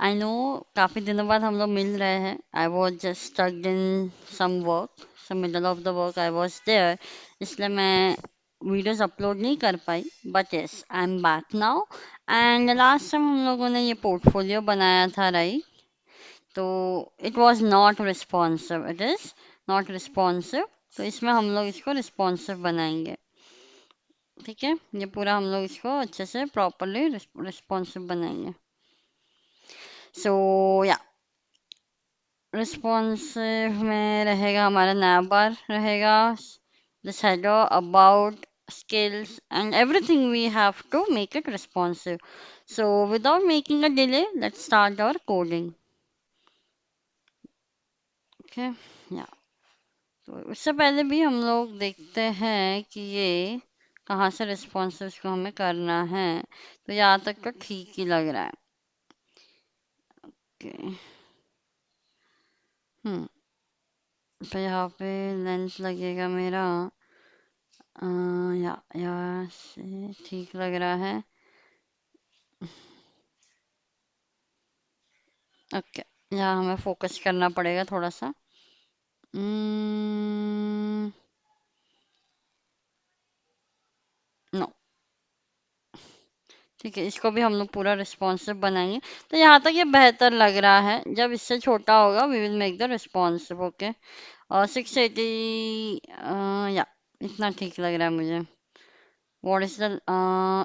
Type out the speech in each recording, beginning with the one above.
I know काफी दिनों बाद हम लोग मिल रहे हैं। I was just stucked in some work, some middle of the work I was there, इसलिए मैं वीडियोस अपलोड नहीं कर पाई। But yes, I am back now. And last time हम लोगों ने ये पोर्टफोलियो बनाया था, राइट? तो it was not responsive, it is not responsive. तो इसमें हम लोग इसको रिस्पॉन्सिव बनाएंगे। ठीक है, ये पूरा हम लोग इसको अच्छे से प्रॉपरली रिस्पॉन्सिव बनाएंगे। सो या रिस्पॉन्सिव में रहेगा हमारा नया बार रहेगा, this header about skills and everything we have to make it responsive. So without making a delay, let's start our coding. Okay, yeah. तो उससे पहले भी हम लोग देखते हैं कि ये कहाँ से रिस्पॉन्सिव को हमें करना है। तो यहाँ तक तो ठीक ही लग रहा है। Okay. तो यहाँ पे लेंथ लगेगा मेरा यहाँ से ठीक लग रहा है। ओके, यहाँ हमें फोकस करना पड़ेगा थोड़ा सा। नो, ठीक है, इसको भी हम लोग पूरा रिस्पॉन्सिव बनाएंगे। तो यहाँ तक ये बेहतर लग रहा है। जब इससे छोटा होगा we will make the responsive. Okay, और 680 या इतना ठीक लग रहा है मुझे। व्हाट इज द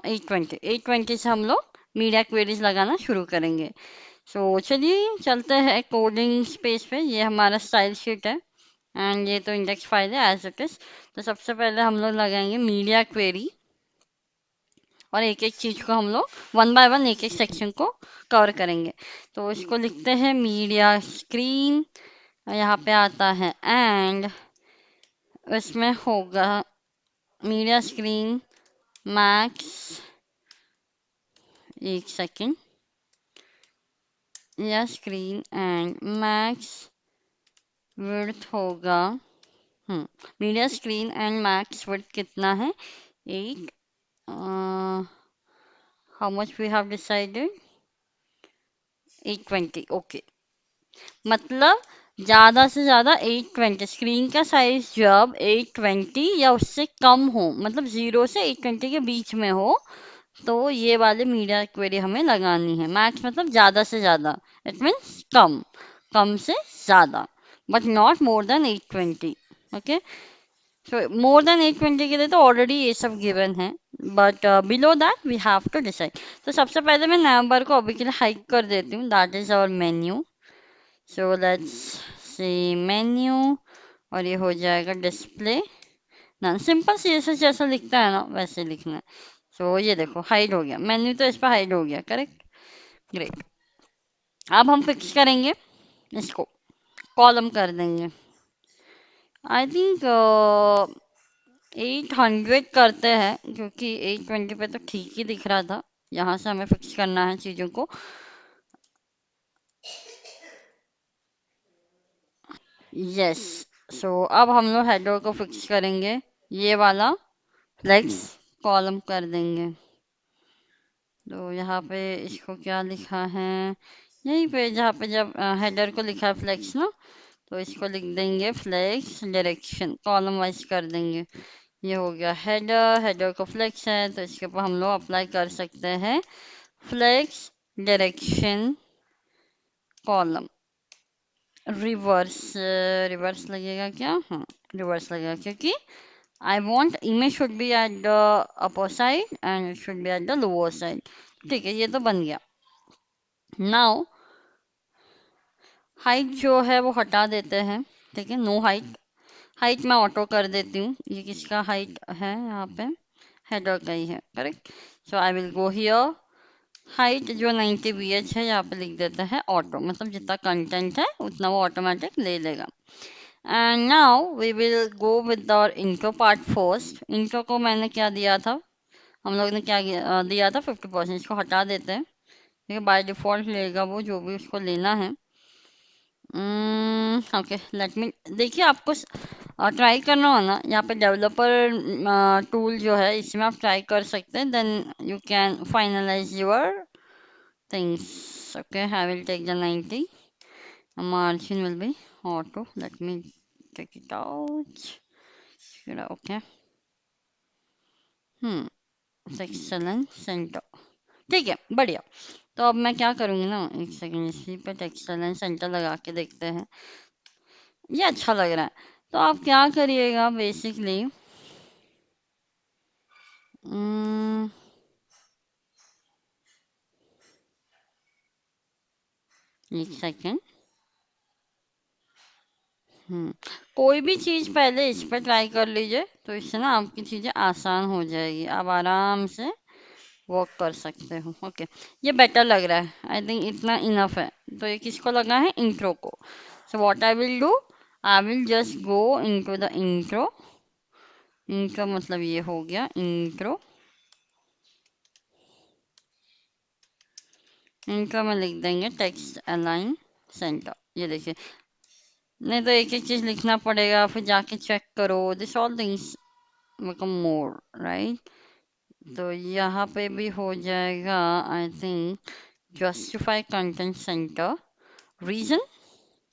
820, 820 से हम लोग मीडिया क्वेरीज लगाना शुरू करेंगे। सो चलिए चलते हैं कोडिंग स्पेस पे। ये हमारा स्टाइल शीट है एंड ये तो इंडेक्स फाइल है एज इट इज। तो सबसे पहले हम लोग लगाएंगे मीडिया क्वेरी और एक एक चीज को हम लोग वन बाय वन एक एक सेक्शन को कवर करेंगे। तो इसको लिखते हैं मीडिया स्क्रीन, यहाँ पे आता है एंड इसमें होगा मीडिया स्क्रीन मैक्स, एक सेकेंड, या स्क्रीन एंड मैक्स विड्थ होगा media screen and max width कितना है 8। How much we have decided 820। Okay, मतलब ज्यादा से ज्यादा 820 स्क्रीन का साइज जब 820 या उससे कम हो, मतलब 0 से 820 के बीच में हो, तो ये वाले मीडिया क्वेरी हमें लगानी है। मैक्स मतलब ज्यादा से ज्यादा, इट मीन्स कम, कम से ज्यादा, but not more than 820। Okay, so more than 820 के लिए तो ऑलरेडी ये सब गिवन है, but below that we have to decide. तो सबसे पहले मैं नंबर को अभी के लिए हाइड कर देती हूँ, that is our menu. So let's see menu, और ये हो जाएगा डिस्प्ले ना। सिंपल सी ऐसे जैसा लिखता है ना वैसे लिखना है। सो ये देखो हाइड हो गया मेन्यू, तो इस पर हाइड हो गया, करेक्ट, ग्रेट। अब हम फिक्स करेंगे इसको, कॉलम कर देंगे। आई थिंक 800 करते हैं, क्योंकि 820 पे तो ठीक ही दिख रहा था। यहाँ से हमें फिक्स करना है चीज़ों को। यस, सो अब हम लोग हेडर को फिक्स करेंगे, ये वाला फ्लेक्स कॉलम कर देंगे। तो यहाँ पे इसको क्या लिखा है, यहीं पे जहाँ पे जब हेडर को लिखा है फ्लेक्स ना, तो इसको लिख देंगे फ्लेक्स डायरेक्शन, कॉलम वाइज कर देंगे। ये हो गया हेडर, हेडर को फ्लेक्स है तो इसके ऊपर हम लोग अप्लाई कर सकते हैं flex direction column. Reverse, reverse लगेगा क्या? हाँ, रिवर्स लगेगा, क्योंकि I want image should be at the upper side and it should be at the lower side। ठीक है, ये तो बन गया। नाउ हाइट जो है वो हटा देते हैं, ठीक है, नो हाइट। हाइट मैं ऑटो कर देती हूँ। ये किसका हाइट है यहाँ पे? हेडर का ही है, correct. So I will go here, height जो 90 bh है यहाँ पे लिख देते हैं ऑटो, मतलब जितना कंटेंट है उतना वो ऑटोमेटिक ले लेगा। And now we will go with our intro part first. Intro को मैंने क्या दिया था, हम लोग ने क्या दिया था 50%, इसको हटा देते हैं, ठीक है, बाय डिफॉल्ट लेगा वो जो भी उसको लेना है। ओके, लेट मी, देखिए आपको ट्राई करना हो ना, यहाँ पे डेवलपर टूल जो है इसमें आप ट्राई कर सकते हैं, then you can finalize your things. Okay, I will take the 90. Margin will be auto. Let me check it out. Okay. Hmm टेक्सचलन सेंटर ठीक है बढ़िया। तो अब मैं क्या करूँगी ना, एक सेकंड इसी पे टेक्सचलन सेंटर लगा के देखते हैं। ये अच्छा लग रहा है। तो आप क्या करिएगा बेसिकली, एक सेकंड। हम्म कोई भी चीज़ पहले इस पर ट्राई कर लीजिए, तो इससे ना आपकी चीज़ें आसान हो जाएगी, आप आराम से वर्क कर सकते हो। ओके, ये बेटर लग रहा है, आई थिंक इतना इनफ है। तो ये किसको लगा है, इंट्रो को। So what I will do, I will just go into the intro. Intro मतलब ये हो गया इंट्रो। इंट्रो में लिख देंगे टेक्स्ट अलाइन सेंटर। ये देखिए, नहीं तो एक एक चीज लिखना पड़ेगा, फिर जाके चेक करो, this all things become more right. तो यहाँ पे भी हो जाएगा I think justify content center region,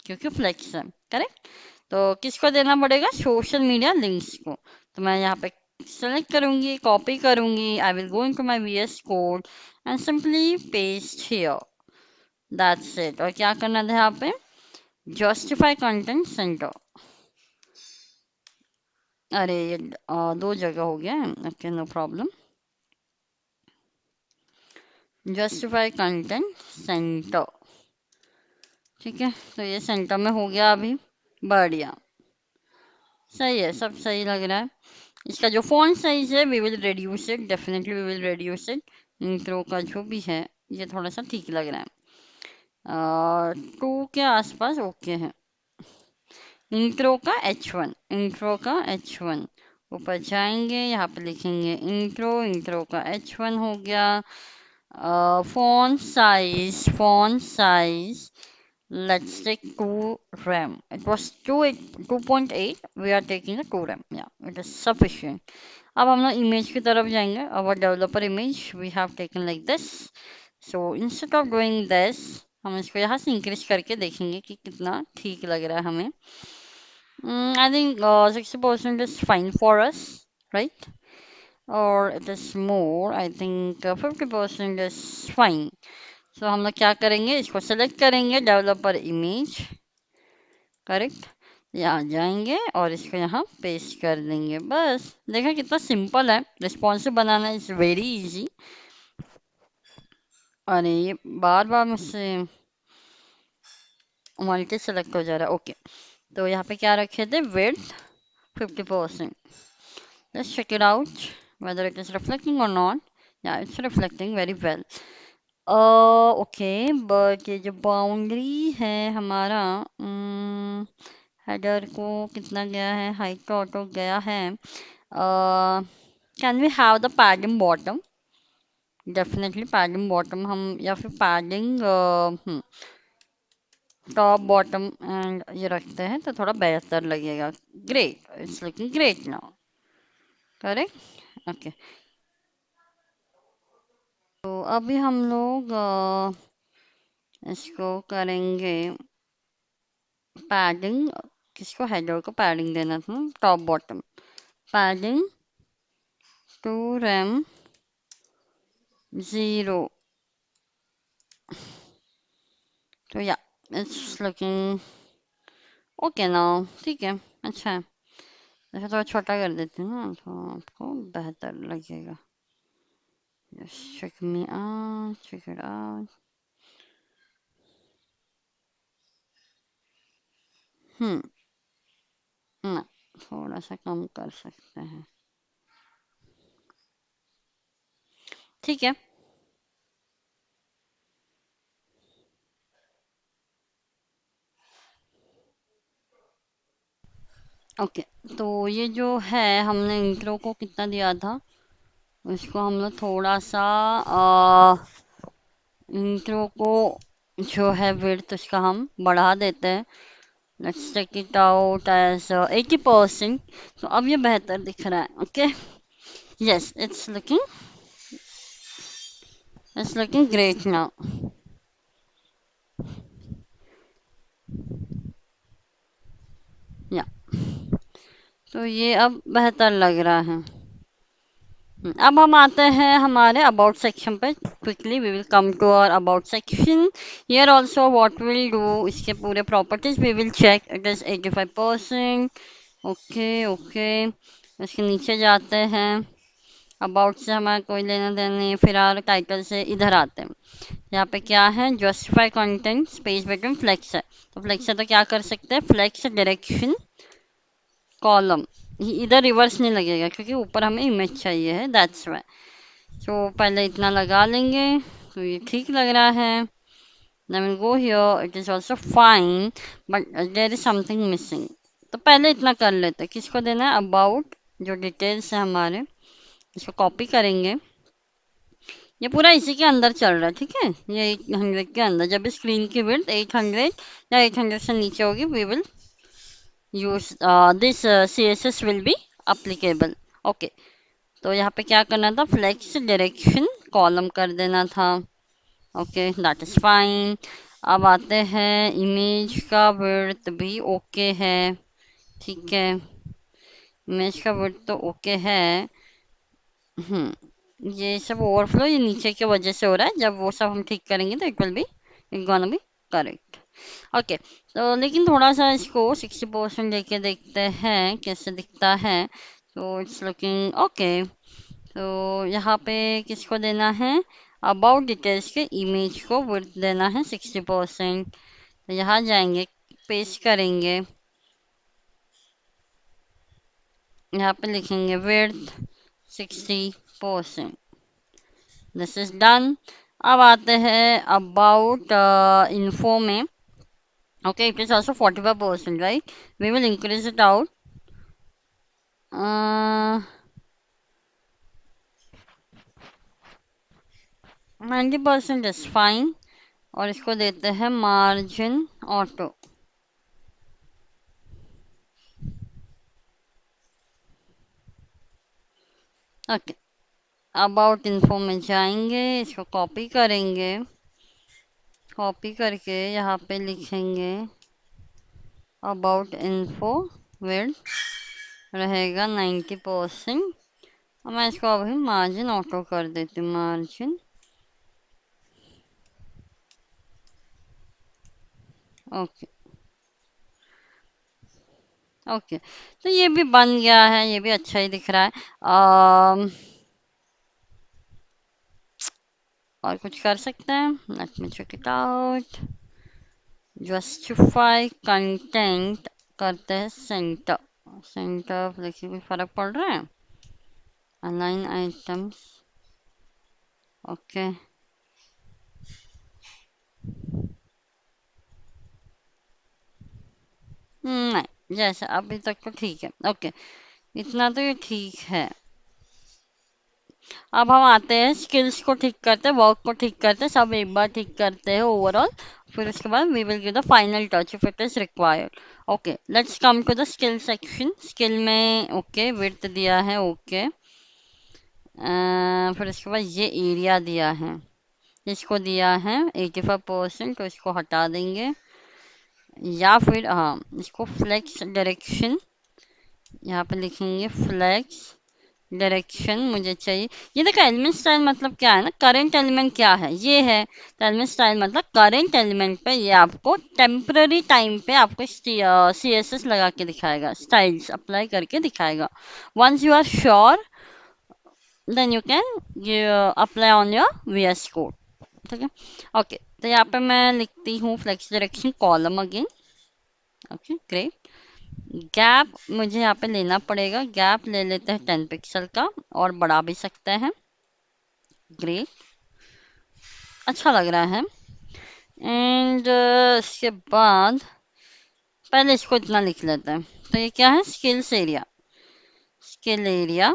क्योंकि फ्लेक्स है करेक्ट। तो किसको देना पड़ेगा, सोशल मीडिया लिंक्स को। तो मैं यहाँ पे सेलेक्ट करूंगी, कॉपी करूंगी, I will go into my VS code and simply paste here, that's it. और क्या करना था यहाँ पे, जस्टिफाई कंटेंट सेंटर। अरे ये दो जगह हो गया है, okay no problem. Justify content center, ठीक है। तो ये सेंटर में हो गया अभी, बढ़िया, सही है, सब सही लग रहा है। इसका जो फ़ॉन्ट साइज है we will reduce it, definitely we will reduce it. Intro का जो भी है ये थोड़ा सा ठीक लग रहा है, 2 के आसपास ओके है। इंट्रो का H1, इंट्रो का H1 ऊपर जाएंगे, यहाँ पे लिखेंगे इंट्रो, इंट्रो का H1 हो गया। font size let's take 2 RAM, it was 2.8, we are taking the 2 RAM, yeah it is sufficient। अब हम लोग इमेज की तरफ जाएंगे, our developer image we have taken like this. So instead of doing this, हम इसको यहाँ से इंक्रीज करके देखेंगे कि कितना ठीक लग रहा है हमें। I think 60% is fine for us right, और it is more, I think 50% is fine. So हम लोग क्या करेंगे, इसको सेलेक्ट करेंगे डेवलपर इमेज करेक्ट, यहाँ जाएंगे और इसको यहाँ पेस्ट कर देंगे। बस देखा कितना सिंपल है, responsive banana is very easy. अरे ये बार बार मुझसे मल्टी सेलेक्ट हो जा रहा है। ओके, तो यहाँ पे क्या रखे थे, width 50%। Let's check it out whether it is reflecting or not. Yeah, it's reflecting very well. Okay, but ये जो बाउंड्री है हमारा, हेडर को कितना गया है, हाइट का ऑटो गया है। Can we have the padding bottom, definitely padding bottom हम, या फिर पैडिंग टॉप बॉटम एंड ये रखते हैं तो थोड़ा बेहतर लगेगा। Great, it's looking great now, correct. Okay, तो अभी हम लोग इसको करेंगे पैडिंग, किसको, हेडर को पैडिंग देना था, टॉप बॉटम पैडिंग 2 रैम 0। तो या इट्स लुकिंग ओके नाउ, ठीक है, अच्छा है। ऐसा थोड़ा छोटा कर देते हैं ना तो आपको बेहतर लगेगा। Just check me out, check it out। हम्म ना, थोड़ा सा कम कर सकते हैं, ठीक है। ओके, तो ये जो है हमने इंट्रो को कितना दिया था, उसको हम लोग थोड़ा सा इंट्रो को जो है विड्थ उसका हम बढ़ा देते हैं। Let's take it out as 80%। तो अब ये बेहतर दिख रहा है। Okay, yes it's looking great now. तो ये अब बेहतर लग रहा है। अब हम आते हैं हमारे अबाउट सेक्शन पे। Quickly we will come to our about section. Here also what will do, इसके पूरे properties we will check. It is 85%। Okay okay, इसके नीचे जाते हैं। अबाउट से हमारा कोई लेना देना नहीं है, फिर आर टाइटल से इधर आते हैं। यहाँ पे क्या है, justify content space between flex है। तो फ्लेक्स है तो क्या कर सकते हैं, फ्लेक्स डायरेक्शन कॉलम। इधर रिवर्स नहीं लगेगा क्योंकि ऊपर हमें इमेज चाहिए है, दैट्स वाई। तो पहले इतना लगा लेंगे, तो ये ठीक लग रहा है। Then we'll go here, it is also fine, but there is something missing। तो पहले इतना कर लेते हैं। किसको देना है, अबाउट जो डिटेल्स है हमारे, इसको कॉपी करेंगे। ये पूरा इसी के अंदर चल रहा है, ठीक है, ये 800 के अंदर। जब स्क्रीन की विड्थ 800 या 800 से नीचे होगी, we will use this CSS will be applicable. Okay, तो यहाँ पे क्या करना था, फ्लेक्स डायरेक्शन कॉलम कर देना था। Okay, that is fine. अब आते हैं, इमेज का विड्थ भी ओके है, ठीक है, इमेज का विड्थ तो ओके है। ये सब ओवरफ्लो ये नीचे की वजह से हो रहा है। जब वो सब हम ठीक करेंगे तो it will be, it gonna be correct. Okay, तो लेकिन थोड़ा सा इसको 60% लेके देखते हैं कैसे दिखता है। तो इट्स लुकिंग ओके। तो यहाँ पे किसको देना है, अबाउट डिटेल्स के इमेज को विड्थ देना है 60%। तो यहाँ जाएंगे, पेस्ट करेंगे, यहाँ पे लिखेंगे विड्थ 60%। This is done. अब आते हैं अबाउट इन्फो में। Okay, it is also 45%, right, we will increase it out. 90% is fine. और इसको देते हैं margin auto. Okay, about info में जाएंगे, इसको कॉपी करेंगे, कॉपी करके यहाँ पे लिखेंगे अबाउट इन्फो विड्थ रहेगा 90%। और मैं इसको अभी मार्जिन ऑटो कर देती हूँ, मार्जिन। ओके ओके, तो ये भी बन गया है, ये भी अच्छा ही दिख रहा है। और कुछ कर सकते हैं, let me check it out. Justify content करते हैं सेंटर। सेंटर देखिए कोई फर्क पड़ रहा है, अलाइन आइटम्स। ओके, नहीं, जैसे अभी तक तो ठीक है। ओके, इतना तो ये ठीक है। अब हम आते हैं स्किल्स को ठीक करते हैं, वर्क को ठीक करते हैं, सब एक बार ठीक करते हैं ओवरऑल। फिर उसके बाद we will give the final touch if it is required. Okay, let's come to the skill section. Skill में ओके विड्थ दिया है, ओके। फिर उसके बाद ये एरिया दिया है, इसको दिया है 85%, तो इसको हटा देंगे। या फिर हाँ, इसको फ्लेक्स डायरेक्शन, यहाँ पे लिखेंगे फ्लेक्स डायरेक्शन मुझे चाहिए। ये देखो, एलिमेंट स्टाइल मतलब क्या है ना, करेंट एलिमेंट क्या है, ये है। तो एलिमेंट स्टाइल मतलब करेंट एलिमेंट पे ये आपको टेम्पररी टाइम पे आपको CSS लगा के दिखाएगा, स्टाइल्स अप्लाई करके दिखाएगा। Once you are sure, then you can apply on your VS code, ठीक है। ओके, तो यहाँ पे मैं लिखती हूँ flex direction column again. Okay great. Gap मुझे यहाँ पे लेना पड़ेगा, गैप ले लेते हैं 10 पिक्सल का, और बढ़ा भी सकते हैं। ग्रेट, अच्छा लग रहा है। एंड इसके बाद पहले इसको इतना लिख लेते हैं। तो ये क्या है, skills area. Skill area,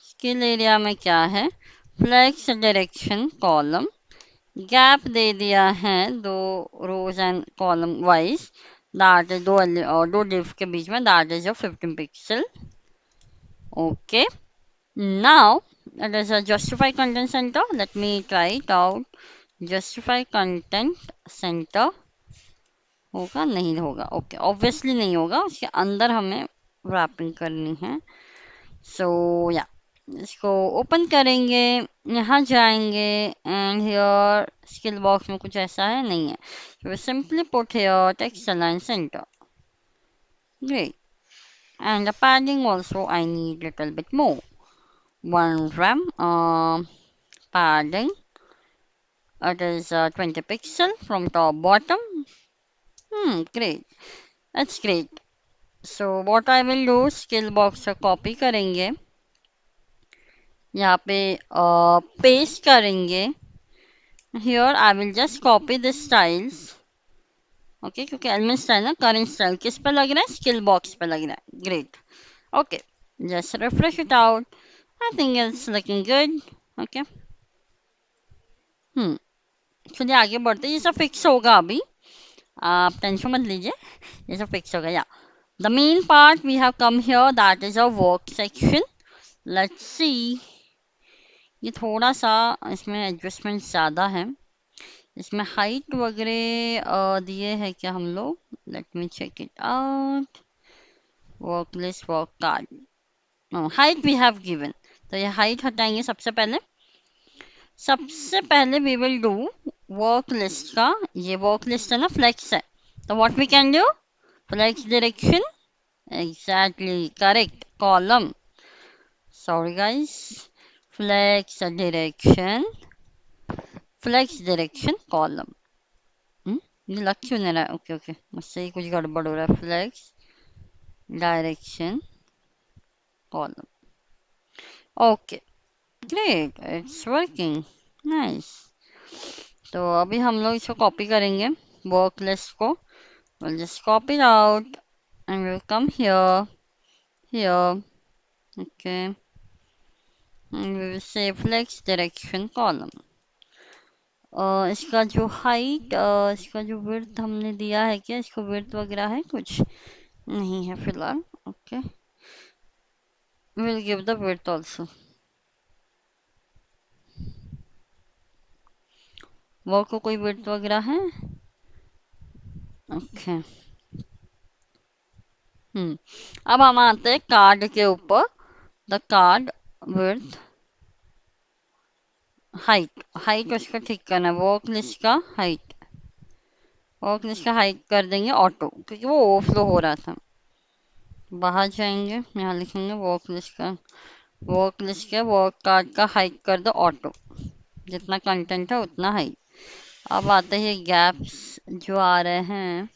skill area में क्या है, फ्लेक्स डायरेक्शन कॉलम। गैप दे दिया है 2 rows and column wise, that is दो डिव के बीच में, that is of 15 pixel. Okay, now it is a justify content center. Let me try it out. Justify content center, होगा नहीं होगा, ओके ऑब्वियसली नहीं होगा, उसके अंदर हमें रैपिंग करनी है। सो या इसको ओपन करेंगे, यहाँ जाएंगे एंड हियर स्किल बॉक्स में कुछ ऐसा है नहीं है, so simply put here text align center. Great. And the padding also I need little bit more. 1 rem padding. It is 20 pixel from top bottom. Great. That's great. So what I will do, skill box से copy करेंगे, यहाँ पे paste करेंगे. Here I will just copy the styles. Okay क्योंकि element style ना current style किस पे लग रहा है, स्किल बॉक्स पे लग रहा है. Great. Okay just refresh it out. I think it's looking good. Okay चलिए आगे बढ़ते, ये सब फिक्स होगा अभी, आप टेंशन मत लीजिए, ये सब फिक्स होगा. या the main part we have come here, that is a work section. Let's see. ये थोड़ा सा इसमें एडजस्टमेंट ज़्यादा है, इसमें हाइट वगैरह दिए हैं क्या हम लोग. Let me check it out. Work list work card, height we have given, तो ये हाइट हटाएंगे. सबसे पहले we will do work list का, ये वर्क लिस्ट है ना, फ्लेक्स है, तो what we can do, flex direction. Exactly correct. Column, sorry guys, flex direction, flex direction column. ये लग क्यों नहीं रहा है, ओके ओके मुझसे ही कुछ गड़बड़ हो रहा है. Flex direction column. Okay great, it's working. Nice. तो अभी हम लोग इसको कॉपी करेंगे, वर्क लिस्ट को. we'll just copy it out and we'll come here, okay, and we will say flex direction column. इसका जो हाइट, इसका जो विड्थ हमने दिया है क्या, इसको विड्थ वगैरह है कुछ नहीं है फिलहाल. Okay we'll give the width also. Work को कोई विड्थ वगैरह है. ओके अब हम आते हैं कार्ड के ऊपर. द कार्ड विड्थ, हाइट उसका ठीक करना है, वर्क लिस्ट का हाइट, वर्क लिस्ट का हाइट कर देंगे ऑटो, क्योंकि वो ओवरफ्लो हो रहा था. बाहर जाएंगे, यहाँ लिखेंगे वर्क लिस्ट के वर्क कार्ड का हाइट कर दो ऑटो, जितना कंटेंट है उतना हाइट. अब आते हैं गैप्स जो आ रहे हैं,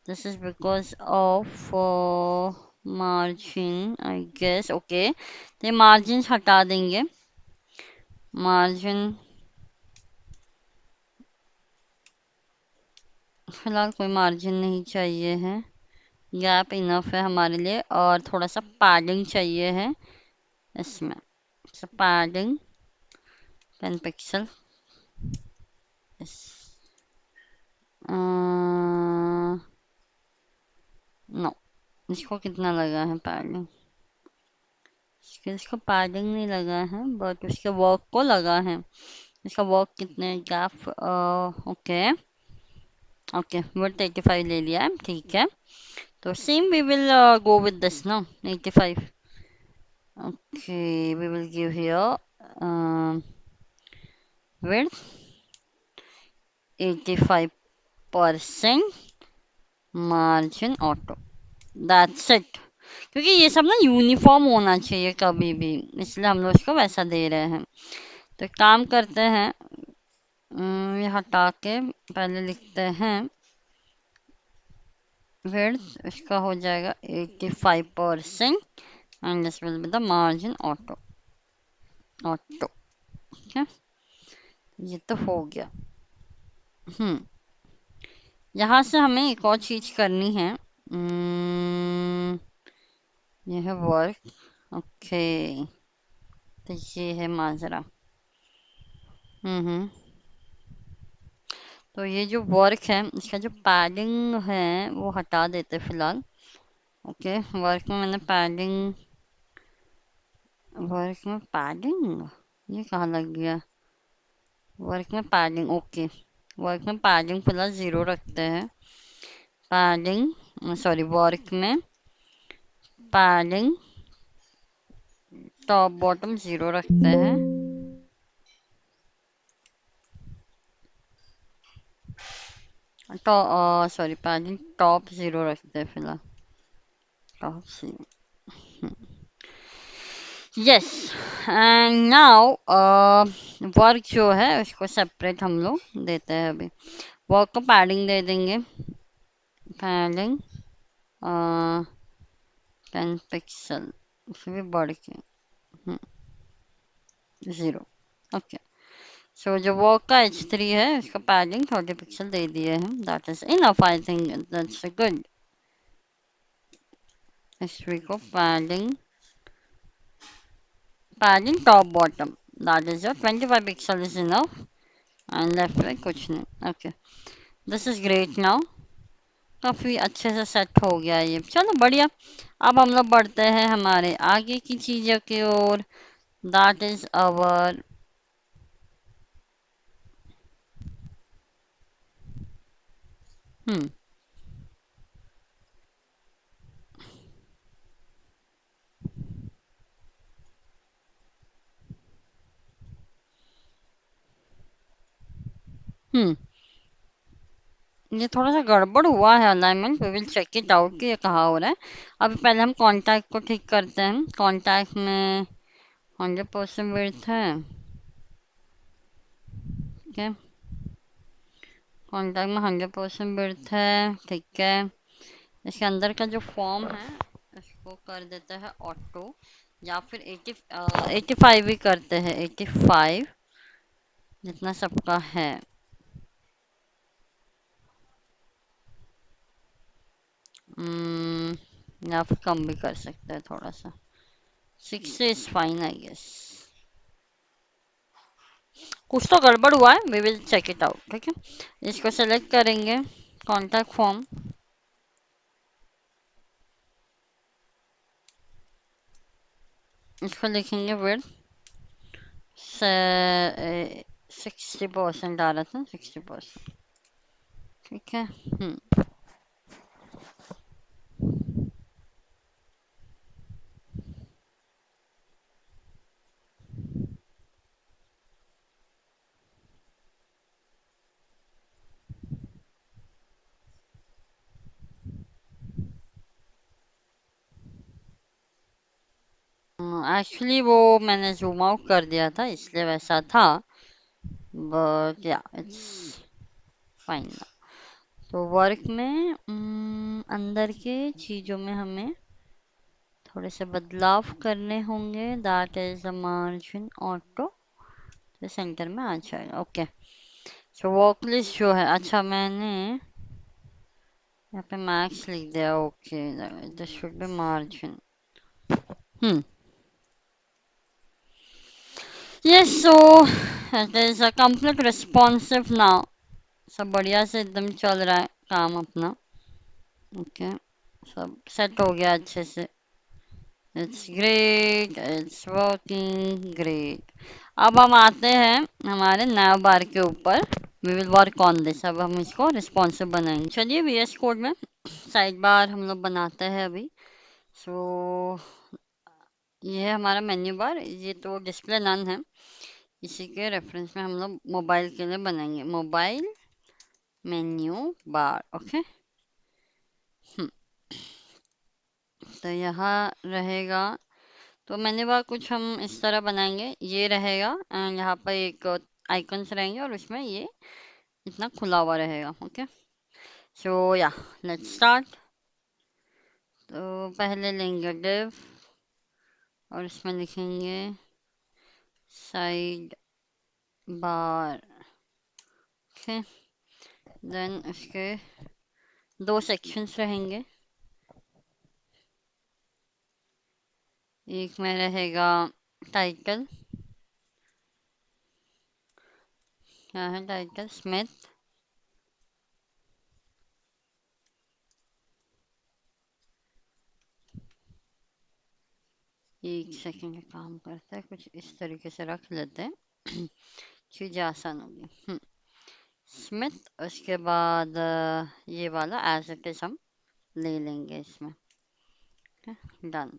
this is because of margin I guess. Okay तो ये मार्जिन हटा देंगे. मार्जिन फिलहाल कोई मार्जिन नहीं चाहिए है, गैप इनफ है हमारे लिए, और थोड़ा सा पैडिंग चाहिए है इसमें. Padding 10 pixel. नो, इसको कितना लगा है पैडिंग, इसको पैडिंग नहीं लगा है बट उसके वर्क को लगा है. इसका वर्क कितने गैप, ओके ओके वर्थ 85 ले लिया है, ठीक है. तो same we will go with this now, 85. Okay, we will give here width 85%, margin auto. That's it. क्योंकि ये सब ना यूनिफॉर्म होना चाहिए कभी भी, इसलिए हम लोग इसको वैसा दे रहे हैं. तो काम करते हैं, ये हटा के पहले लिखते हैं width, इसका हो जाएगा 85% and this will be the margin auto. ठीक है, ये तो हो गया. यहाँ से हमें एक और चीज करनी है, ये है वर्क. ओके तो ये है माजरा. तो ये जो वर्क है इसका जो पैडिंग है वो हटा देते फिलहाल. ओके वर्क में मैंने पैडिंग, वर्क में पैडिंग ये कहाँ लग गया, वर्क में पैडिंग. ओके वर्क में पैडिंग फिलहाल 0 रखते हैं. पैडिंग सॉरी वर्क में पैडिंग टॉप बॉटम जीरो रखते हैं। Top sorry padding top zero रखते हैं फिलहाल। Top zero. Yes. And now work जो है उसको सेपरेट हम लोग देते हैं अभी। वर्क को पैडिंग दे देंगे। पैडिंग 10 पिक्सल उससे भी बढ़ के जीरो। ओके। सो जो वर्क का H3 है उसका पैडिंग 30 पिक्सल दे दिए हैं। That is enough I think that's good. H3 को padding top bottom that is your 25 pixel is enough. And left में कुछ नहीं। Okay this is great now. काफी अच्छे से सेट हो गया ये। चलो बढ़िया। अब हम लोग बढ़ते हैं हमारे आगे की चीजों की ओर। दैट इज अवर हम्म हम्म ये थोड़ा सा गड़बड़ हुआ है alignment. We will check it out कि ये कहाँ हो रहा है। अभी पहले हम कांटेक्ट को ठीक करते हैं। कांटेक्ट में 100% विड्थ है। ठीक है कांटेक्ट में 100% विड्थ है। ठीक है इसके अंदर का जो फॉर्म है इसको कर देते हैं ऑटो। या फिर 85 भी करते हैं। 85 जितना सबका है। या फिर कम भी कर सकते हैं थोड़ा सा। 60 इज फाइन आई गेस। कुछ तो गड़बड़ हुआ है। We will check it out. ठीक है इसको सेलेक्ट करेंगे। कॉन्टैक्ट फॉर्म इसको लिखेंगे विद 60% आ रहा था 60%। ठीक है एक्चुअली वो मैंने जूम आउट कर दिया था इसलिए वैसा था। बट या इट्स फाइन। तो वर्क में अंदर के चीजों में हमें थोड़े से बदलाव करने होंगे। That is a margin auto तो सेंटर में आ जाएगा। ओके सो वर्क लिस्ट जो है अच्छा मैंने यहाँ पे मैक्स लिख दिया। Okay this should be margin. Hmm yes so it is a complete responsive now. सब बढ़िया से एकदम चल रहा है काम अपना। ओके सब सेट हो गया अच्छे से। It's great it's working great. अब हम आते हैं हमारे नया बार के ऊपर। We will work on this. अब हम इसको रिस्पॉन्सिव बनाएंगे। चलिए VS कोड में साइड बार हम लोग बनाते हैं अभी। सो ये है हमारा मेन्यू बार। ये तो डिस्प्ले नन है। इसी के रेफरेंस में हम लोग मोबाइल के लिए बनाएंगे। Mobile menu bar. ओके तो यहाँ रहेगा। तो मेन्यू बार कुछ हम इस तरह बनाएंगे। ये रहेगा एंड यहाँ पर एक आइकन्स रहेंगे और उसमें ये इतना खुला हुआ रहेगा। ओके सो या लेट्स स्टार्ट। तो पहले लेंगे डिव और इसमें लिखेंगे साइड बार। ओके देन इसके दो सेक्शंस रहेंगे। एक में रहेगा टाइटल। क्या है टाइटल स्मिथ। एक सेकंड काम करते हैं कुछ इस तरीके से रख लेते हैं चीज़ें आसान होगी। स्मिथ। उसके बाद ये वाला एज इट इज हम ले लेंगे इसमें। डन।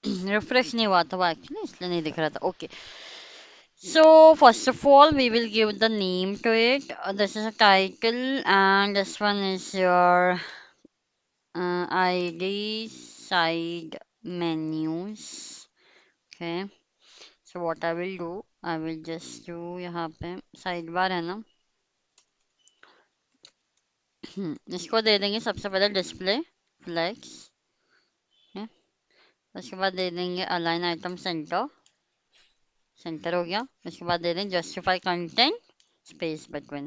रिफ्रेश नहीं हुआ था वो एक्चुअली, इसलिए नहीं दिख रहा था। Okay, so first of all we will give the name to it. This is a title and this one is your ID side menus. Okay, so what I will do, I will just do यहाँ पे sidebar है ना। इसको दे देंगे सबसे पहले display flex. उसके बाद दे देंगे अलाइन आइटम सेंटर। सेंटर हो गया। उसके बाद दे देंगे justify content space between.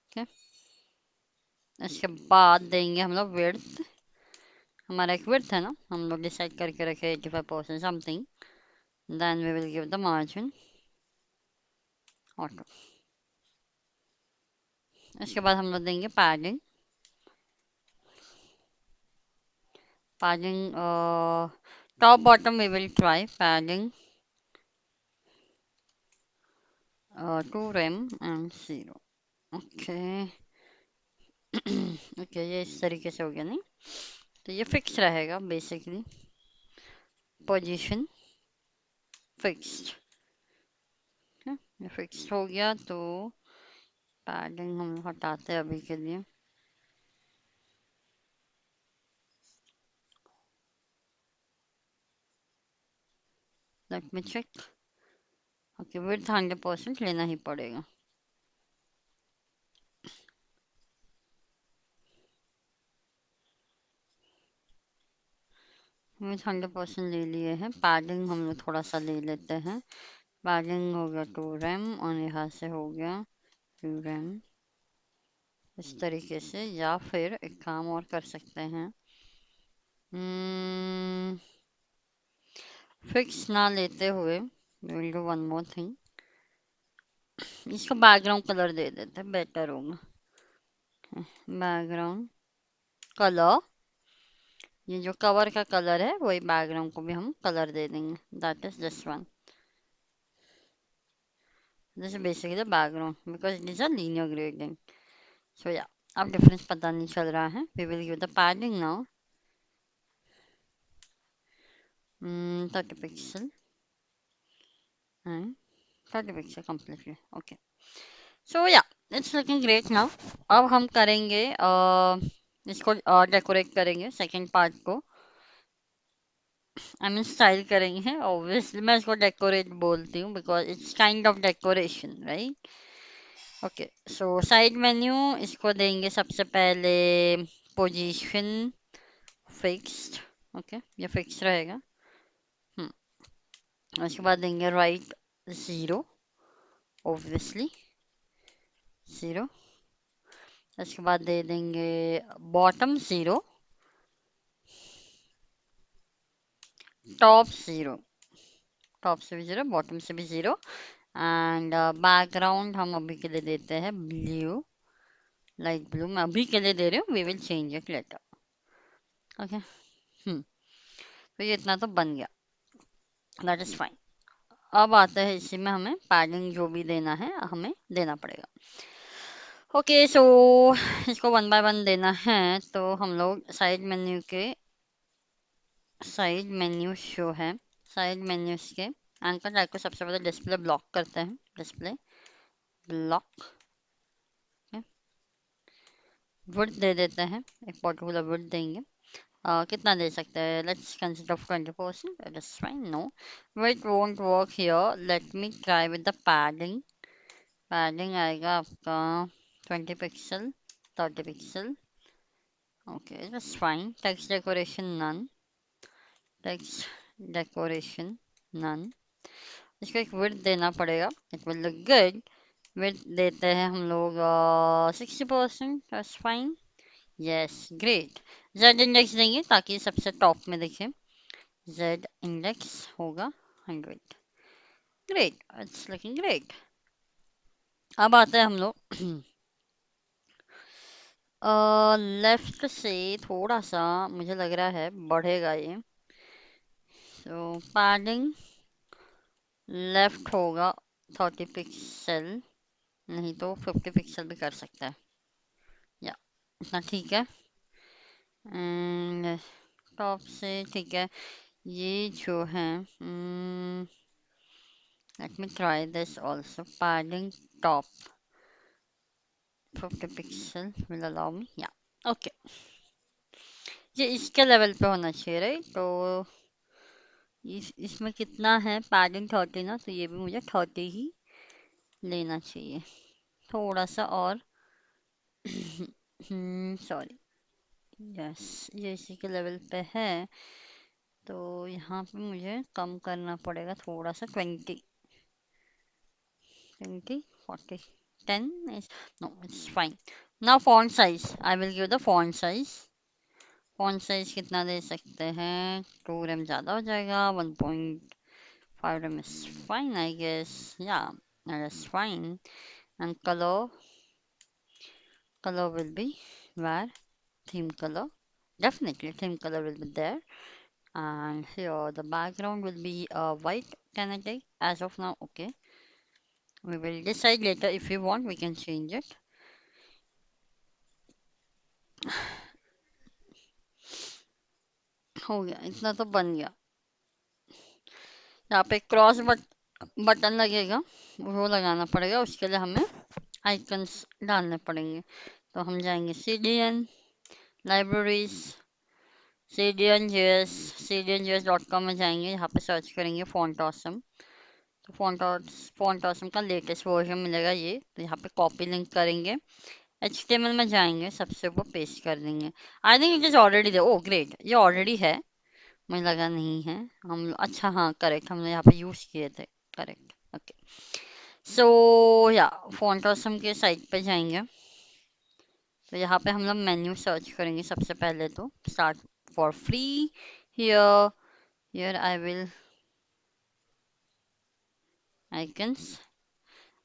Okay, इसके बाद देंगे हम लोग विड्थ। हमारा एक विड्थ है ना, हम लोग डिसाइड करके रखे 85% something. Then we will give the margin auto. इसके बाद हम लोग देंगे padding. Padding top bottom we will try padding 2 rem and 0। Okay. Okay, ये इस तरीके से हो गया नहीं, तो ये फिक्स रहेगा बेसिकली। Position fixed. ये फिक्स्ड हो गया, तो पैडिंग हम हटाते हैं अभी के लिए। Let me check. Okay, width 100% लेना ही पड़ेगा। विड्थ 100% ले लिए हैं। पैडिंग हम लोग थोड़ा सा ले लेते हैं। पैडिंग हो गया 2 rem और यहाँ से हो गया 2 rem। इस तरीके से, या फिर एक काम और कर सकते हैं, फिक्स ना लेते हुए will do one more thing. इसका बैकग्राउंड कलर दे देते हैं, बेटर होगा। बैकग्राउंड कलर, ये जो कवर का कलर है वही बैकग्राउंड को भी हम कलर दे देंगे। That is this one. This is basically the background because it is a linear grading. So yeah, अब डिफरेंस पता नहीं चल रहा है। We will give the padding now 30 pixel and 30 pixel completely। Okay, so yeah, it's looking great now. अब हम करेंगे इसको डेकोरेट करेंगे सेकेंड पार्ट को। आई मीन स्टाइल करेंगे। ऑब्वियसली मैं इसको डेकोरेट बोलती हूँ because it's kind of decoration, right. Okay, so side menu इसको देंगे सबसे पहले पोजीशन फिक्स्ड। ओके, ये फिक्स रहेगा। उसके बाद देंगे राइट 0, ऑब्वियसली 0। उसके बाद दे देंगे बॉटम 0, टॉप 0। टॉप से भी 0, बॉटम से भी 0। एंड बैकग्राउंड हम अभी के लिए देते हैं ब्लू, लाइट ब्लू। मैं अभी के लिए दे रही हूँ, we will change it later. Okay, तो ये इतना तो बन गया, दैट इज फाइन। अब आता है इसी में हमें पैडिंग जो भी देना है हमें देना पड़ेगा। ओके, सो इसको वन बाय वन देना है, तो हम लोग साइड मेन्यू के साइड मेन्यू शो है, साइड मेन्यूज के एंकर टैग को सबसे पहले डिस्प्ले ब्लॉक करते हैं। डिस्प्ले ब्लॉक विड्थ दे देते हैं, एक पर्टिकुलर विड्थ देंगे। कितना दे सकते हैं? Let's consider of 20%, that is fine. No, width won't work here, let me try with the padding. Padding आएगा आपका 20 pixel, 30 pixel. Okay, that's fine. Text decoration none, text decoration none. इसको एक width देना पड़ेगा, it will look good. Width देते हैं हम लोग 60%, that's fine. Yes, great. Z index देंगे ताकि सबसे टॉप में दिखे। जेड इंडेक्स होगा 100। Great, it's looking great. अब आते हैं हम लोग लेफ्ट से थोड़ा सा मुझे लग रहा है बढ़ेगा ये। सो पैडिंग लेफ्ट होगा 30 पिक्सल, नहीं तो 50 पिक्सल भी कर सकता है। या इतना ठीक है। एंड टॉप से ठीक है। ये जो है late me try this also padding top 50 pixel will allow me. या ओके, ये इसके लेवल पे होना चाहिए राइट। तो इसमें कितना है पैडिंग 30 ना, तो ये भी मुझे 30 ही लेना चाहिए। थोड़ा सा और सॉरी, यस ये इसी के लेवल पे है। तो यहाँ पे मुझे कम करना पड़ेगा थोड़ा सा, 20 40 10 is no, it's fine. Now font size, I will give the font size. Font size कितना दे सकते हैं, 2 rem ज़्यादा हो जाएगा, 1.5 rem is fine I guess. Yeah, that is fine. And color will be where, theme color, definitely theme color will be there. And here the background will be white, can I take as of now? Okay, we will decide later, if we want we can change it. हो गया, इतना तो बन गया। यहाँ पे cross button लगेगा, वो लगाना पड़ेगा, उसके लिए हमें आइकन्स डालने पड़ेंगे। तो हम जाएंगे CDN लाइब्रेरीज, cdnjs.com में जाएंगे, यहाँ पे सर्च करेंगे फॉन्ट ऑसम। तो फॉन्ट ऑसम का लेटेस्ट वर्जन मिलेगा ये। तो यहाँ पे कॉपी लिंक करेंगे, HTML में जाएंगे, सबसे ऊपर पेस्ट कर देंगे। I think it is already there, oh great, ये ऑलरेडी है, मुझे लगा नहीं है। हम अच्छा, हाँ करेक्ट, हमने यहाँ पे यूज किए थे, करेक्ट ओके। सो या फॉन्ट ऑसम के साइट पे जाएंगे। तो यहाँ पे हम लोग मेन्यू सर्च करेंगे सबसे पहले, तो start for free. Here here I will icons,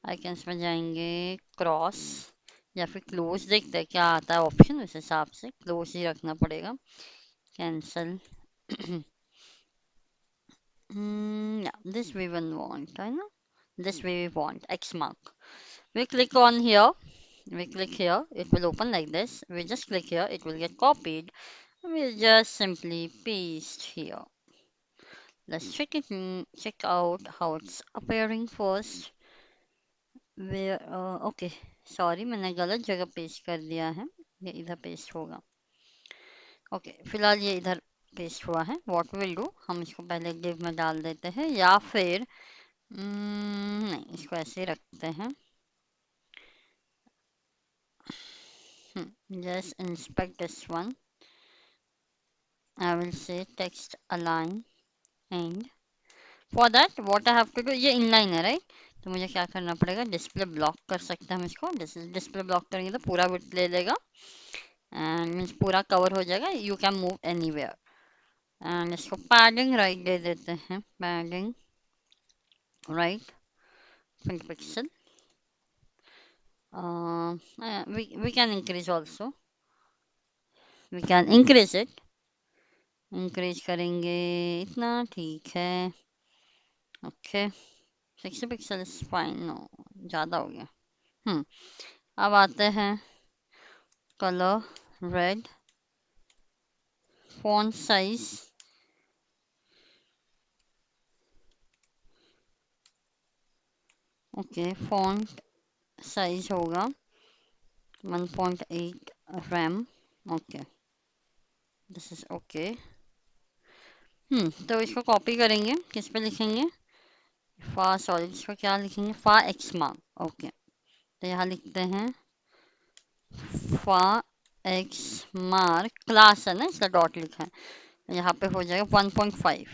icons में जाएंगे, क्रॉस या फिर क्लोज, देखते हैं क्या आता है ऑप्शन, उस हिसाब से क्लोज ही रखना पड़ेगा। Cancel yeah, this we will want, I know, this we want X mark. We click on here, we click here, it will open like this. We just click here, it will get copied. We'll just simply paste here. Let's check it, check out how it's appearing first. Where okay, sorry मैंने गलत जगह paste कर दिया है, ये इधर paste होगा। Okay फिलहाल ये इधर पेस्ट हुआ है। व्हाट विल डू, हम इसको पहले डिव में डाल देते हैं, या फिर नहीं, इसको ऐसे ही रखते हैं। Just inspect this one. I will say text align, and for that what I have to do, ये inline है राइट, तो मुझे क्या करना पड़ेगा, डिस्प्ले ब्लॉक कर सकते हैं हम इसको। डिस्प्ले ब्लॉक करेंगे तो पूरा विड्थ ले लेगा, एंड मीन्स पूरा कवर हो जाएगा, you can move anywhere. And इसको पैडिंग राइट दे देते हैं, padding right 20 pixel. we can increase also, we can increase it, increase करेंगे इतना, ठीक है okay. 60 pixel is fine, no ज़्यादा हो गया। अब आते हैं color red, font size okay, font size होगा 1.8 rem okay, this is okay. तो इसको कॉपी करेंगे, किस पे लिखेंगे, फा सॉरी इसको क्या लिखेंगे, फा एक्स मार्क ओके। तो यहाँ लिखते हैं फा एक्स मार्क, क्लास है ना इसका, डॉट लिखा है, यहाँ पे हो जाएगा 1.5।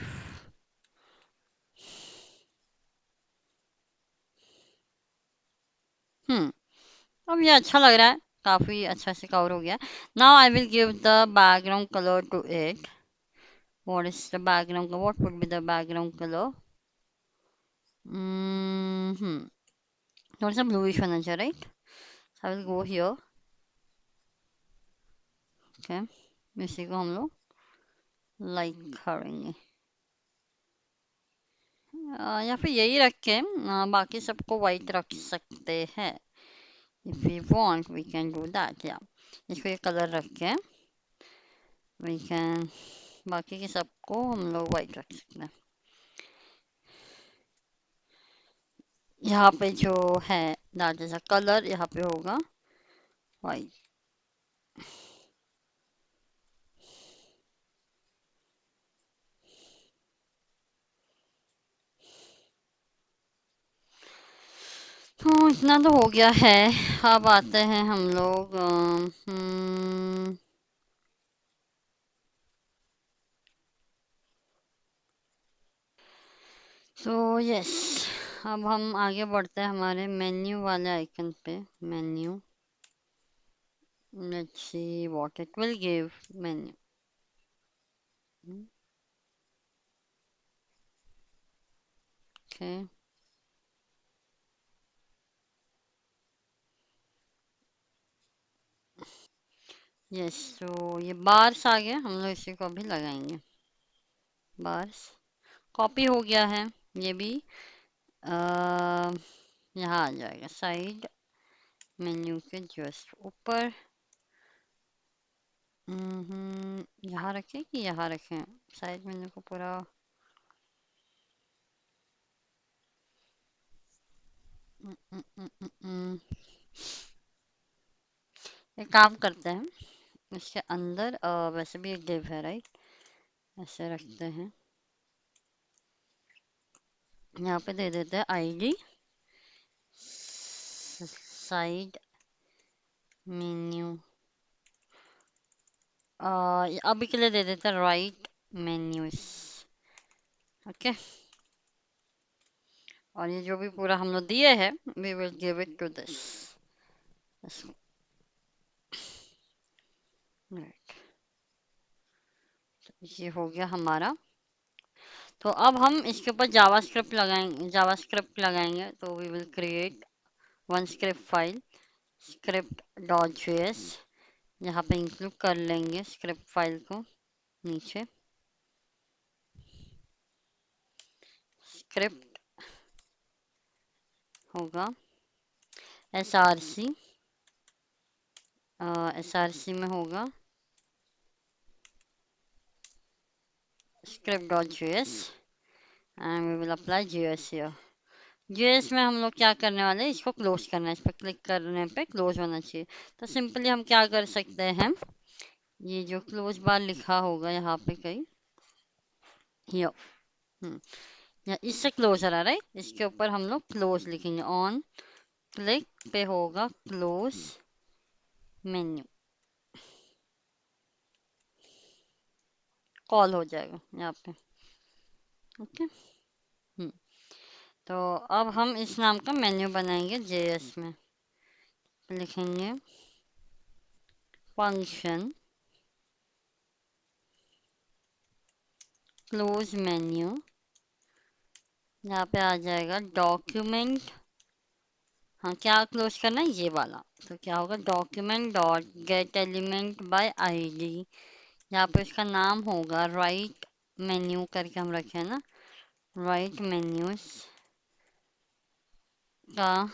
अब ये अच्छा लग रहा है, काफी अच्छा से कवर हो गया। Now I will give the background colour to it. What is the background, what would be the background colour, थोड़ा सा ब्लूइश होना चाहिए right. I will go here, okay, इसी को हम लोग लाइक करेंगे। या फिर यही रखें, बाकी सबको वाइट रख सकते हैं। If we want we can do that, या इसको ये कलर रखें, वी कैन, बाकी के सबको हम लोग वाइट रख सकते हैं। यहाँ पे जो है दैट इज अ कलर, यहाँ पे होगा वाइट। तो इतना तो हो गया है। अब आते हैं हम लोग तो यस, अब हम आगे बढ़ते हैं हमारे मेन्यू वाले आइकन पे। Menu, let's see what it will give. Menu. Okay. Yes, तो ये बार्स आ गया, हम लोग इसी को अभी लगाएंगे। बार्स कॉपी हो गया है, ये भी यहाँ आ जाएगा साइड मेन्यू के जस्ट ऊपर। यहाँ रखें कि यहाँ रखें, साइड मेन्यू को पूरा। एक काम करते हैं, इसके अंदर वैसे भी एक डिव है राइट, ऐसे रखते हैं। यहाँ पे दे देते हैं आईडी साइड मेन्यू, अभी के लिए दे देते हैं राइट मेन्यूज। ओके, और ये जो भी पूरा हम लोग दिए हैं, we will give it to this. ये हो गया हमारा। तो अब हम इसके ऊपर जावास्क्रिप्ट लगाएंगे। तो we will create one script file, script dot JS, यहाँ पे इंक्लूड कर लेंगे स्क्रिप्ट फाइल को। नीचे स्क्रिप्ट होगा src, src में होगा script.js and we will apply js here. js में हम लोग क्या करने वाले हैं, इसको क्लोज करना है, इस पर क्लिक करने पे क्लोज होना चाहिए। तो सिंपली हम क्या कर सकते हैं, ये जो क्लोज बार लिखा होगा यहाँ पे कहीं, यो या इससे क्लोज आ रहा है राइट, इसके ऊपर हम लोग क्लोज लिखेंगे। ऑन क्लिक पे होगा क्लोज मेन्यू, कॉल हो जाएगा यहाँ पे। ओके, तो अब हम इस नाम का मेन्यू बनाएंगे जेएस में। लिखेंगे फंक्शन क्लोज मेन्यू, यहाँ पे आ जाएगा डॉक्यूमेंट। हाँ, क्या क्लोज करना है, ये वाला। तो क्या होगा, document dot gate element by ID, यहाँ पे इसका नाम होगा राइट मेन्यू करके हम रखे हैं ना, राइट मेन्यूज का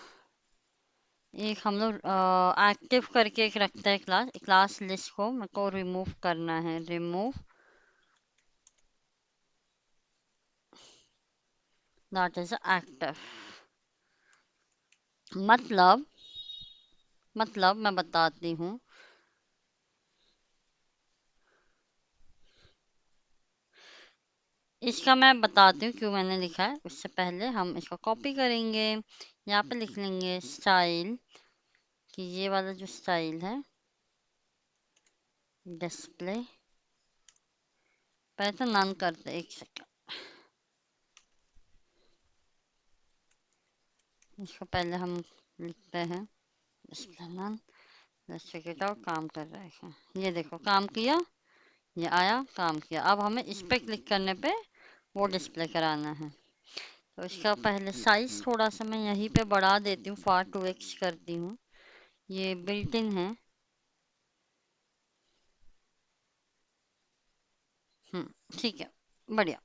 एक हम लोग एक्टिव करके एक रखता है क्लास, क्लास लिस्ट को मेरे को रिमूव करना है, रिमूव दैट इज एक्टिव। मतलब मैं बताती हूँ, इसका मैं बताती हूँ क्यों मैंने लिखा है। उससे पहले हम इसको कॉपी करेंगे, यहाँ पे लिख लेंगे स्टाइल, कि ये वाला जो स्टाइल है डिस्प्ले, पहले तो नन करते, एक सेकंड, इसको पहले हम लिखते हैं display none. Let's check it out, काम कर रहा है, ये देखो काम किया, ये आया काम किया। अब हमें इस पे क्लिक करने पे वो डिस्प्ले कराना है। तो इसका पहले साइज थोड़ा सा मैं यहीं पे बढ़ा देती हूँ, फार 2x करती हूँ, ये बिल्ट इन है। ठीक है, बढ़िया।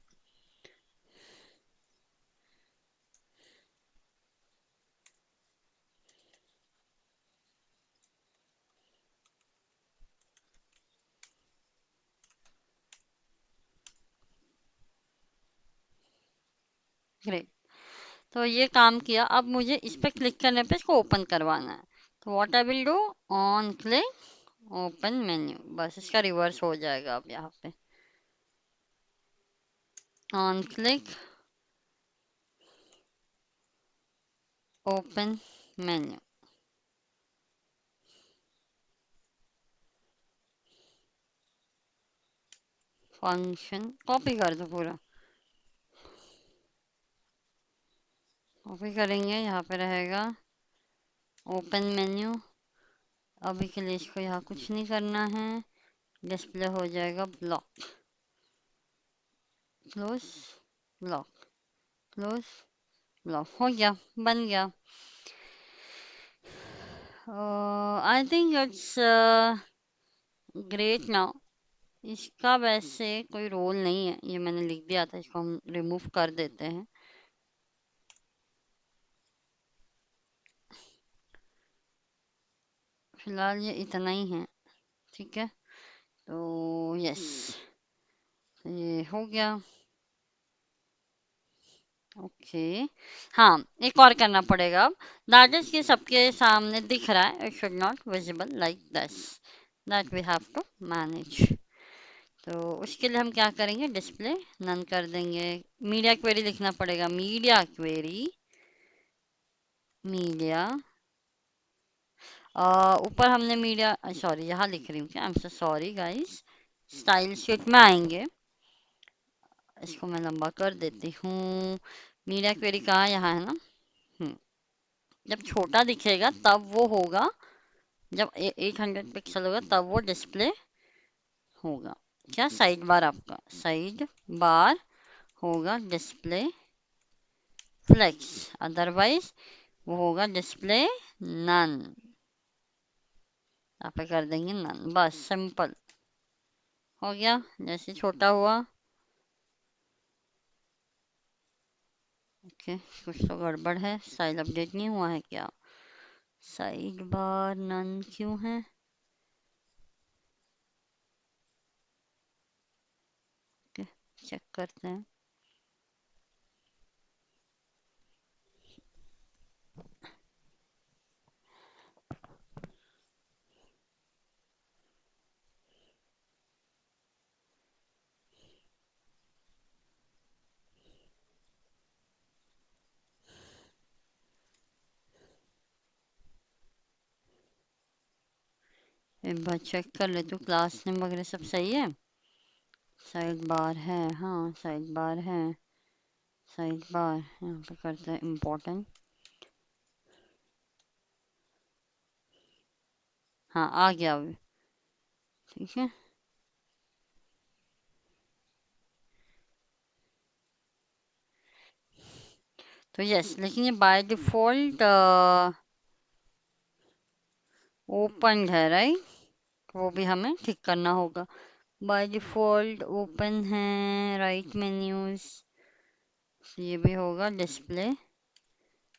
ग्रेट। तो ये काम किया, अब मुझे इस पे क्लिक करने पे इसको ओपन करवाना है। तो what I will do, on click open menu, बस इसका रिवर्स हो जाएगा अब यहाँ पे। On click open menu, function copy कर दो पूरा। कॉपी करेंगे, यहाँ पे रहेगा ओपन मेन्यू। अभी के लिए इसको यहाँ कुछ नहीं करना है, डिस्प्ले हो जाएगा block, close, block, close, block, हो गया, बन गया। I think it's great now. इसका वैसे कोई रोल नहीं है, ये मैंने लिख दिया था, इसको हम रिमूव कर देते हैं। फिलहाल ये इतना ही है, ठीक है। तो यस, ये हो गया। ओके, हाँ, एक और करना पड़ेगा अब। दैट इज कि सबके सामने दिख रहा है, it should not visible like this, that we have to manage. तो उसके लिए हम क्या करेंगे, डिस्प्ले नन कर देंगे। मीडिया क्वेरी लिखना पड़ेगा, मीडिया क्वेरी, मीडिया। ऊपर हमने मीडिया, सॉरी यहाँ लिख रही हूँ क्या, I am so sorry guys. Style sheet में आएंगे, इसको मैं लंबा कर देती हूँ। मीडिया क्वेरी कहाँ, यहाँ है ना। हम्म, जब छोटा दिखेगा तब वो होगा, जब 800 पिक्सल होगा तब वो डिस्प्ले होगा। क्या, साइड बार, आपका साइड बार होगा डिस्प्ले फ्लेक्स, अदरवाइज वो होगा डिस्प्ले नन। यहाँ पे कर देंगे नन, बस सिंपल हो गया। जैसे छोटा हुआ, ओके, कुछ तो गड़बड़ है, स्टाइल अपडेट नहीं हुआ है क्या, साइड बार नन क्यों है। ओके, चेक करते हैं। एक बार चेक कर ले, तू क्लास नेम वगैरह सब सही है। साइड बार है, हाँ साइड बार है, साइड बार यहाँ पे करते हैं इम्पोर्टेंट। हाँ आ गया अभी, ठीक है। तो यस, लेकिन ये बाय डिफॉल्ट ओपन है, राइट। वो भी हमें ठीक करना होगा। बाय डिफॉल्ट ओपन है, राइट मेन्यूज, ये भी होगा display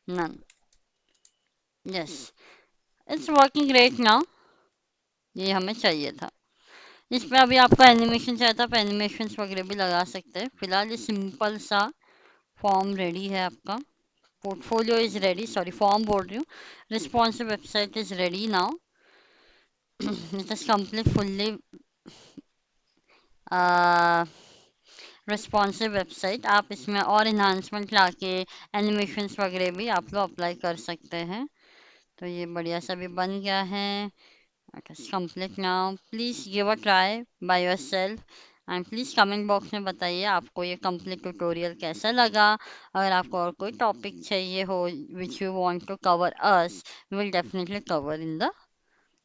none. Yes, it's working great now, ये हमें चाहिए था। इसमें अभी आपका एनिमेशन चाहिए था, आप एनिमेशन वगैरह भी लगा सकते हैं। फिलहाल ये सिंपल सा फॉर्म रेडी है आपका, portfolio is ready, sorry form बोल रही हूँ, responsive website is ready now. It is complete fully responsive website. आप इसमें और इन्हांसमेंट लाके एनिमेशंस वगैरह भी आप लोग अप्लाई कर सकते हैं। तो ये बढ़िया सा भी बन गया है। It is complete now, please give a try by yourself and please comment box में बताइए आपको ये कंप्लीट ट्यूटोरियल कैसा लगा। अगर आपको और कोई टॉपिक चाहिए हो which you want to cover us, we will definitely cover in the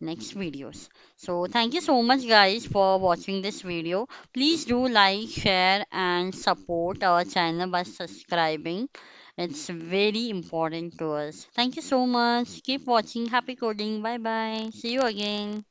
next videos. So thank you so much guys for watching this video. Please do like, share and support our channel by subscribing. It's very important to us. Thank you so much. Keep watching. Happy coding. Bye bye. See you again.